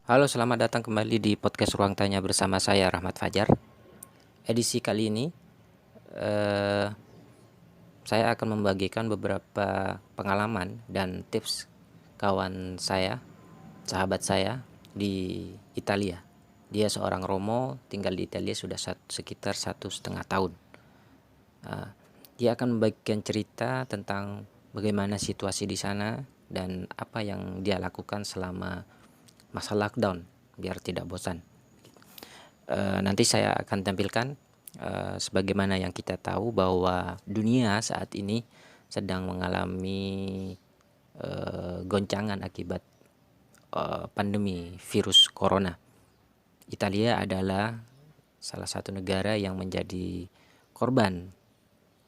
Halo, selamat datang kembali di podcast Ruang Tanya bersama saya Rahmat Fajar. Edisi kali ini eh, saya akan membagikan beberapa pengalaman dan tips kawan saya, sahabat saya di Italia. Dia seorang Romo, tinggal di Italia sudah sekitar 1,5 tahun. Dia akan membagikan cerita tentang bagaimana situasi di sana dan apa yang dia lakukan selama masa lockdown biar tidak bosan. Nanti saya akan tampilkan sebagaimana yang kita tahu bahwa dunia saat ini sedang mengalami goncangan akibat pandemi virus corona. Italia adalah salah satu negara yang menjadi korban,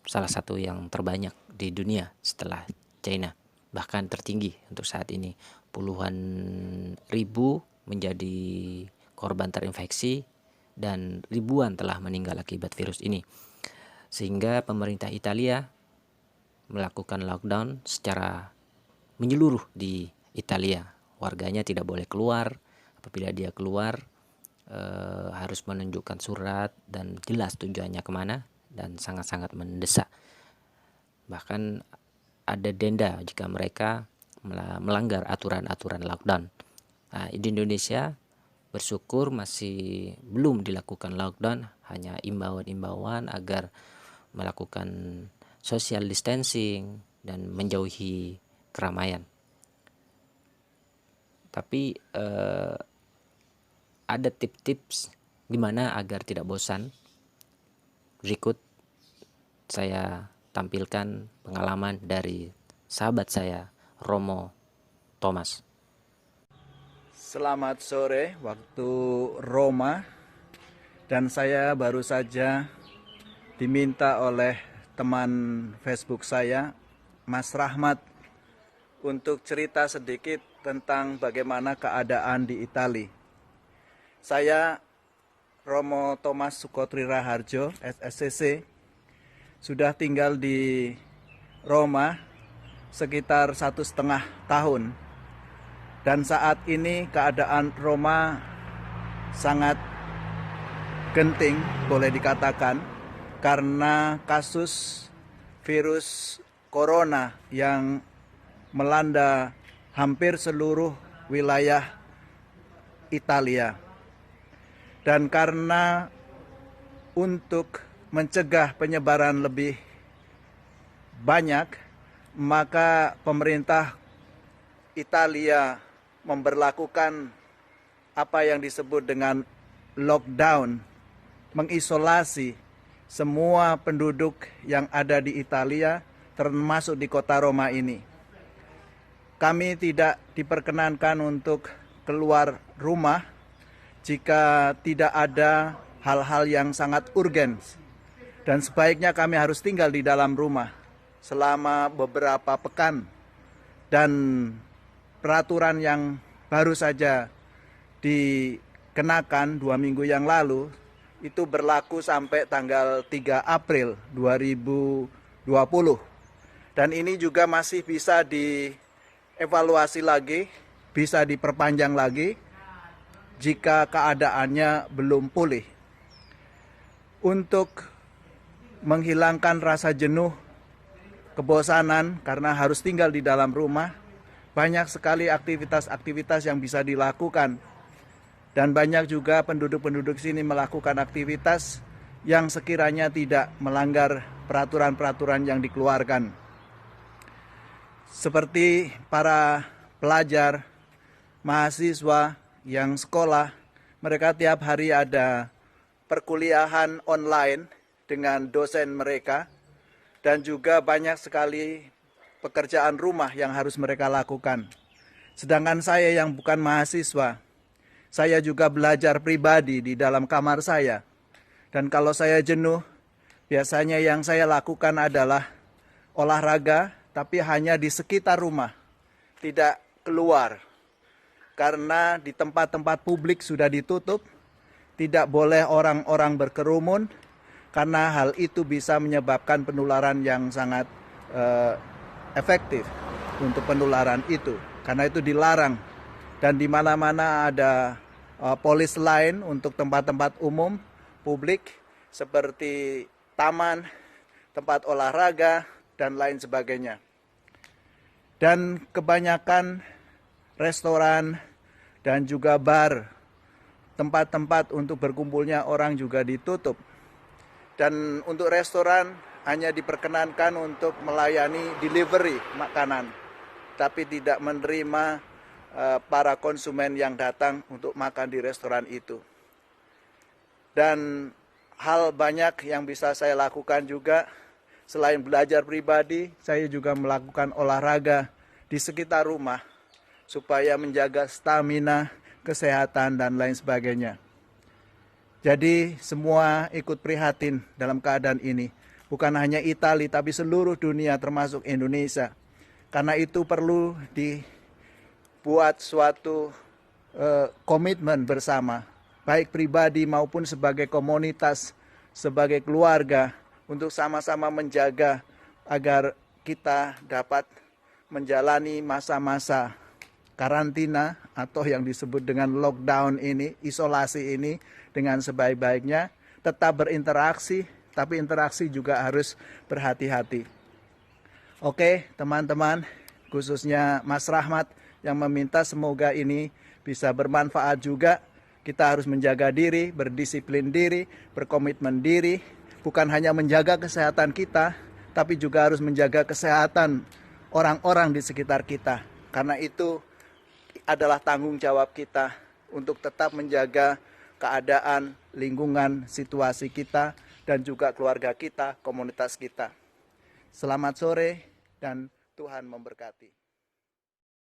salah satu yang terbanyak di dunia setelah China, bahkan tertinggi untuk saat ini. Puluhan ribu menjadi korban terinfeksi dan ribuan telah meninggal akibat virus ini. Sehingga pemerintah Italia melakukan lockdown secara menyeluruh di Italia. Warganya tidak boleh keluar. Apabila dia keluar harus menunjukkan surat dan jelas tujuannya kemana dan sangat-sangat mendesak. Bahkan ada denda jika mereka melanggar aturan-aturan lockdown. Nah, di Indonesia bersyukur masih belum dilakukan lockdown, hanya imbauan-imbauan agar melakukan social distancing dan menjauhi keramaian. Tapi ada tips-tips gimana agar tidak bosan. Berikut saya tampilkan pengalaman dari sahabat saya, Romo Thomas. Selamat sore waktu Roma, dan saya baru saja diminta oleh teman Facebook saya, Mas Rahmat, untuk cerita sedikit tentang bagaimana keadaan di Italia. Saya Romo Thomas Sukotri Raharjo, SSCC, sudah tinggal di Roma sekitar 1,5 tahun. Dan saat ini keadaan Roma sangat genting, boleh dikatakan, karena kasus virus corona yang melanda hampir seluruh wilayah Italia. Dan karena untuk mencegah penyebaran lebih banyak, maka pemerintah Italia memberlakukan apa yang disebut dengan lockdown, mengisolasi semua penduduk yang ada di Italia, termasuk di kota Roma ini. Kami tidak diperkenankan untuk keluar rumah jika tidak ada hal-hal yang sangat urgen, dan sebaiknya kami harus tinggal di dalam rumah selama beberapa pekan. Dan peraturan yang baru saja dikenakan 2 minggu yang lalu itu berlaku sampai tanggal 3 April 2020. Dan ini juga masih bisa dievaluasi lagi, bisa diperpanjang lagi jika keadaannya belum pulih. Untuk menghilangkan rasa jenuh, kebosanan karena harus tinggal di dalam rumah, banyak sekali aktivitas-aktivitas yang bisa dilakukan. Dan banyak juga penduduk-penduduk sini melakukan aktivitas yang sekiranya tidak melanggar peraturan-peraturan yang dikeluarkan. Seperti para pelajar, mahasiswa yang sekolah, mereka tiap hari ada perkuliahan online dengan dosen mereka, dan juga banyak sekali pekerjaan rumah yang harus mereka lakukan. Sedangkan saya yang bukan mahasiswa, saya juga belajar pribadi di dalam kamar saya. Dan kalau saya jenuh, biasanya yang saya lakukan adalah olahraga, tapi hanya di sekitar rumah, tidak keluar. Karena di tempat-tempat publik sudah ditutup, tidak boleh orang-orang berkerumun, karena hal itu bisa menyebabkan penularan yang sangat efektif untuk penularan itu. Karena itu dilarang dan di mana-mana ada polis lain untuk tempat-tempat umum publik seperti taman, tempat olahraga, dan lain sebagainya. Dan kebanyakan restoran dan juga bar, tempat-tempat untuk berkumpulnya orang juga ditutup. Dan untuk restoran hanya diperkenankan untuk melayani delivery makanan, tapi tidak menerima para konsumen yang datang untuk makan di restoran itu. Dan hal banyak yang bisa saya lakukan juga, selain belajar pribadi, saya juga melakukan olahraga di sekitar rumah, supaya menjaga stamina, kesehatan, dan lain sebagainya. Jadi semua ikut prihatin dalam keadaan ini. Bukan hanya Italia, tapi seluruh dunia termasuk Indonesia. Karena itu perlu dibuat suatu komitmen bersama, baik pribadi maupun sebagai komunitas, sebagai keluarga, untuk sama-sama menjaga agar kita dapat menjalani masa-masa karantina atau yang disebut dengan lockdown ini, isolasi ini dengan sebaik-baiknya, tetap berinteraksi, tapi interaksi juga harus berhati-hati. Oke, teman-teman, khususnya Mas Rahmat yang meminta semoga ini bisa bermanfaat juga. Kita harus menjaga diri, berdisiplin diri, berkomitmen diri, bukan hanya menjaga kesehatan kita, tapi juga harus menjaga kesehatan orang-orang di sekitar kita. Karena itu adalah tanggung jawab kita untuk tetap menjaga keadaan, lingkungan, situasi kita, dan juga keluarga kita, komunitas kita. Selamat sore dan Tuhan memberkati.